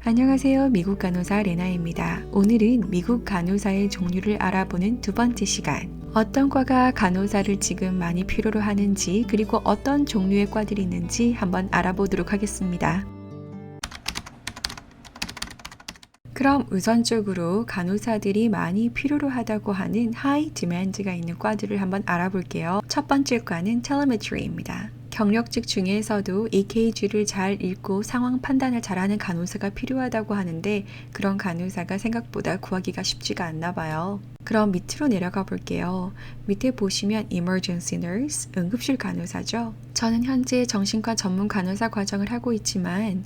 안녕하세요. 미국 간호사 레나입니다. 오늘은 미국 간호사의 종류를 알아보는 두 번째 시간. 어떤 과가 간호사를 지금 많이 필요로 하는지 그리고 어떤 종류의 과들이 있는지 한번 알아보도록 하겠습니다. 그럼 우선적으로 간호사들이 많이 필요로 하다고 하는 하이 디맨드가 있는 과들을 한번 알아볼게요. 첫 번째 과는 텔레메트리입니다. 경력직 중에서도 EKG를 잘 읽고 상황 판단을 잘하는 간호사가 필요하다고 하는데 그런 간호사가 생각보다 구하기가 쉽지가 않나 봐요. 그럼 밑으로 내려가 볼게요. 밑에 보시면 Emergency Nurse, 응급실 간호사죠. 저는 현재 정신과 전문 간호사 과정을 하고 있지만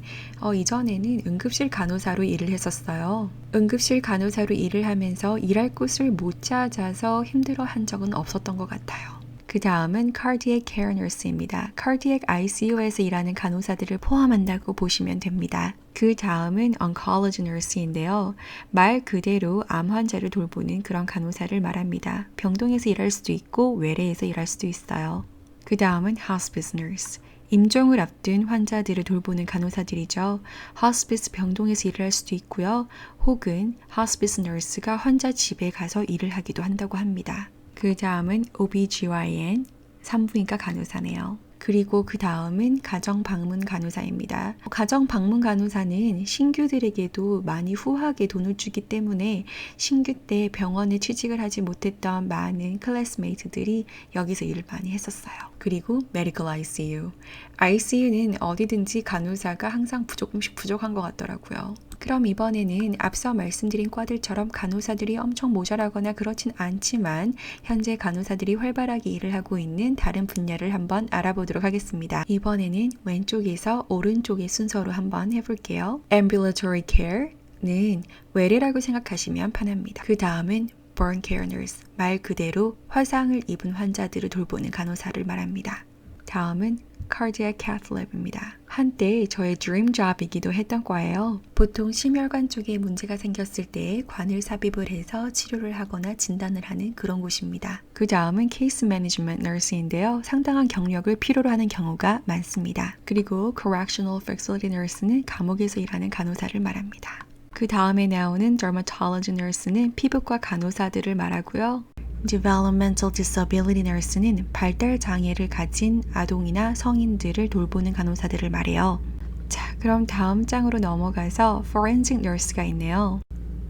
이전에는 응급실 간호사로 일을 했었어요. 응급실 간호사로 일을 하면서 일할 곳을 못 찾아서 힘들어한 적은 없었던 것 같아요. 그 다음은 Cardiac Care Nurse입니다. Cardiac ICU에서 일하는 간호사들을 포함한다고 보시면 됩니다. 그 다음은 Oncology Nurse인데요. 말 그대로 암 환자를 돌보는 그런 간호사를 말합니다. 병동에서 일할 수도 있고 외래에서 일할 수도 있어요. 그 다음은 Hospice Nurse. 임종을 앞둔 환자들을 돌보는 간호사들이죠. 호스피스 병동에서 일을 할 수도 있고요. 혹은 호스피스 너스가 환자 집에 가서 일을 하기도 한다고 합니다. 그 다음은 OBGYN, 산부인과 간호사네요. 그리고 그 다음은 가정방문 간호사입니다. 가정방문 간호사는 신규들에게도 많이 후하게 돈을 주기 때문에 신규 때 병원에 취직을 하지 못했던 많은 클래스메이트들이 여기서 일을 많이 했었어요. 그리고 Medical ICU. ICU는 어디든지 간호사가 항상 조금씩 부족한 것 같더라고요. 그럼 이번에는 앞서 말씀드린 과들처럼 간호사들이 엄청 모자라거나 그렇진 않지만 현재 간호사들이 활발하게 일을 하고 있는 다른 분야를 한번 알아보도록 하겠습니다. 이번에는 왼쪽에서 오른쪽의 순서로 한번 해볼게요. Ambulatory Care는 외래라고 생각하시면 편합니다. 그 다음은 Burn Care Nurse, 말 그대로 화상을 입은 환자들을 돌보는 간호사를 말합니다. 다음은 Cardiac Cath Lab입니다. 한때 저의 dream job이기도 했던 과예요. 보통 심혈관 쪽에 문제가 생겼을 때 관을 삽입을 해서 치료를 하거나 진단을 하는 그런 곳입니다. 그 다음은 Case Management Nurse인데요. 상당한 경력을 필요로 하는 경우가 많습니다. 그리고 Correctional Facility Nurse는 감옥에서 일하는 간호사를 말합니다. 그 다음에 나오는 Dermatology Nurse는 피부과 간호사들을 말하고요. Developmental Disability Nurse는 발달 장애를 가진 아동이나 성인들을 돌보는 간호사들을 말해요. 자, 그럼 다음 장으로 넘어가서 Forensic Nurse가 있네요.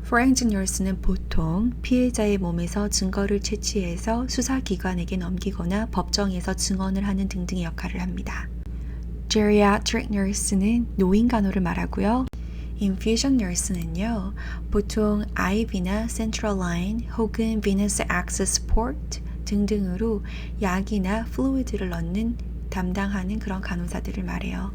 Forensic Nurse는 보통 피해자의 몸에서 증거를 채취해서 수사기관에게 넘기거나 법정에서 증언을 하는 등등의 역할을 합니다. Geriatric Nurse는 노인 간호를 말하고요. Infusion Nurse는요, 보통 IV나 Central Line 혹은 Venous Access Port 등등으로 약이나 플루이드를 넣는 담당하는 그런 간호사들을 말해요.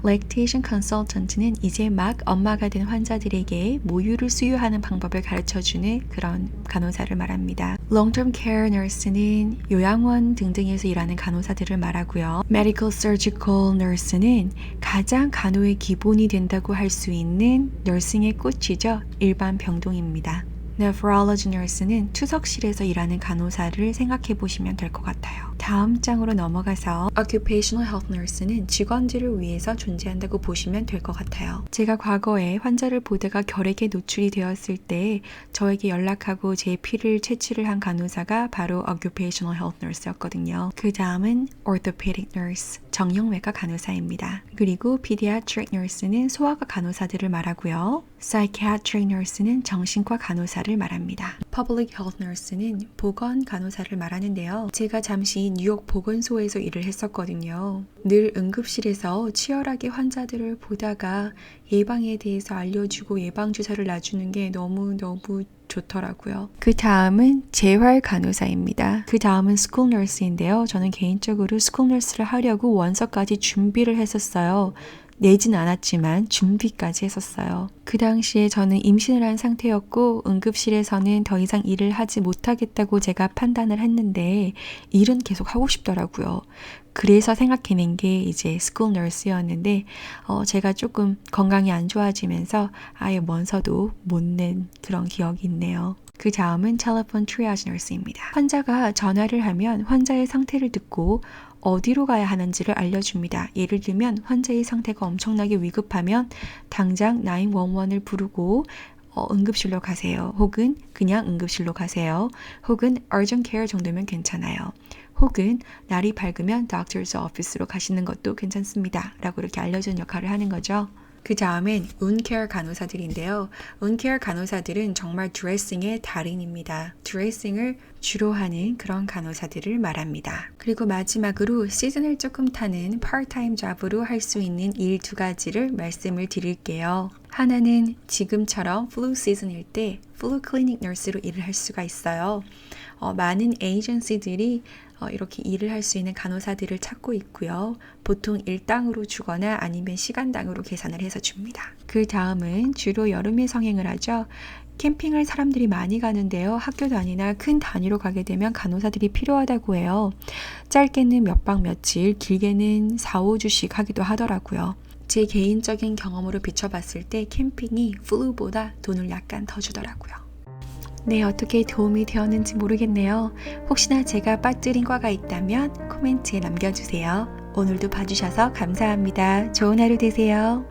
Lactation Consultant는 이제 막 엄마가 된 환자들에게 모유를 수유하는 방법을 가르쳐주는 그런 간호사를 말합니다. Long-term Care Nurse는 요양원 등등에서 일하는 간호사들을 말하고요. Medical Surgical Nurse는 가장 간호의 기본이 된다고 할 수 있는 너싱의 꽃이죠. 일반 병동입니다. Nephrology Nurse는 투석실에서 일하는 간호사를 생각해 보시면 될 것 같아요. 다음 장으로 넘어가서 Occupational Health Nurse는 직원들을 위해서 존재한다고 보시면 될 것 같아요. 제가 과거에 환자를 보다가 결핵에 노출이 되었을 때 저에게 연락하고 제 피를 채취를 한 간호사가 바로 Occupational Health Nurse였거든요. 그 다음은 Orthopedic Nurse, 정형외과 간호사입니다. 그리고 Pediatric Nurse는 소아과 간호사들을 말하고요. Psychiatric Nurse는 정신과 간호사를 말합니다. Public Health Nurse는 보건 간호사를 말하는데요. 제가 잠시 뉴욕 보건소에서 일을 했었거든요. 늘 응급실에서 치열하게 환자들을 보다가 예방에 대해서 알려주고 예방주사를 놔주는 게 너무너무 좋더라고요. 그 다음은 재활 간호사입니다. 그 다음은 School Nurse인데요. 저는 개인적으로 School Nurse를 하려고 원서까지 준비를 했었어요. 내진 않았지만 준비까지 했었어요. 그 당시에 저는 임신을 한 상태였고 응급실에서는 더 이상 일을 하지 못하겠다고 제가 판단을 했는데 일은 계속 하고 싶더라고요. 그래서 생각해낸 게 이제 스쿨 너스였는데 제가 조금 건강이 안 좋아지면서 아예 원서도 못 낸 그런 기억이 있네요. 그 다음은 telephone triage nurse입니다. 환자가 전화를 하면 환자의 상태를 듣고 어디로 가야 하는지를 알려줍니다. 예를 들면 환자의 상태가 엄청나게 위급하면 당장 911을 부르고 응급실로 가세요. 혹은 그냥 응급실로 가세요. 혹은 urgent care 정도면 괜찮아요. 혹은 날이 밝으면 doctor's office로 가시는 것도 괜찮습니다. 라고 이렇게 알려주는 역할을 하는 거죠. 그 다음엔 운케어 간호사들인데요. 운케어 간호사들은 정말 드레싱의 달인입니다. 드레싱을 주로 하는 그런 간호사들을 말합니다. 그리고 마지막으로 시즌을 조금 타는 파트타임 잡으로 할 수 있는 일 두 가지를 말씀을 드릴게요. 하나는 지금처럼 플루 시즌일 때 플루 클리닉 너스로 일을 할 수가 있어요. 많은 에이전시들이 이렇게 일을 할 수 있는 간호사들을 찾고 있고요. 보통 일당으로 주거나 아니면 시간당으로 계산을 해서 줍니다. 그 다음은 주로 여름에 성행을 하죠. 캠핑을 사람들이 많이 가는데요. 학교 단위나 큰 단위로 가게 되면 간호사들이 필요하다고 해요. 짧게는 몇 박 며칠, 길게는 4, 5주씩 하기도 하더라고요. 제 개인적인 경험으로 비춰봤을 때 캠핑이 플루보다 돈을 약간 더 주더라고요. 네, 어떻게 도움이 되었는지 모르겠네요. 혹시나 제가 빠뜨린 과가 있다면 코멘트에 남겨주세요. 오늘도 봐주셔서 감사합니다. 좋은 하루 되세요.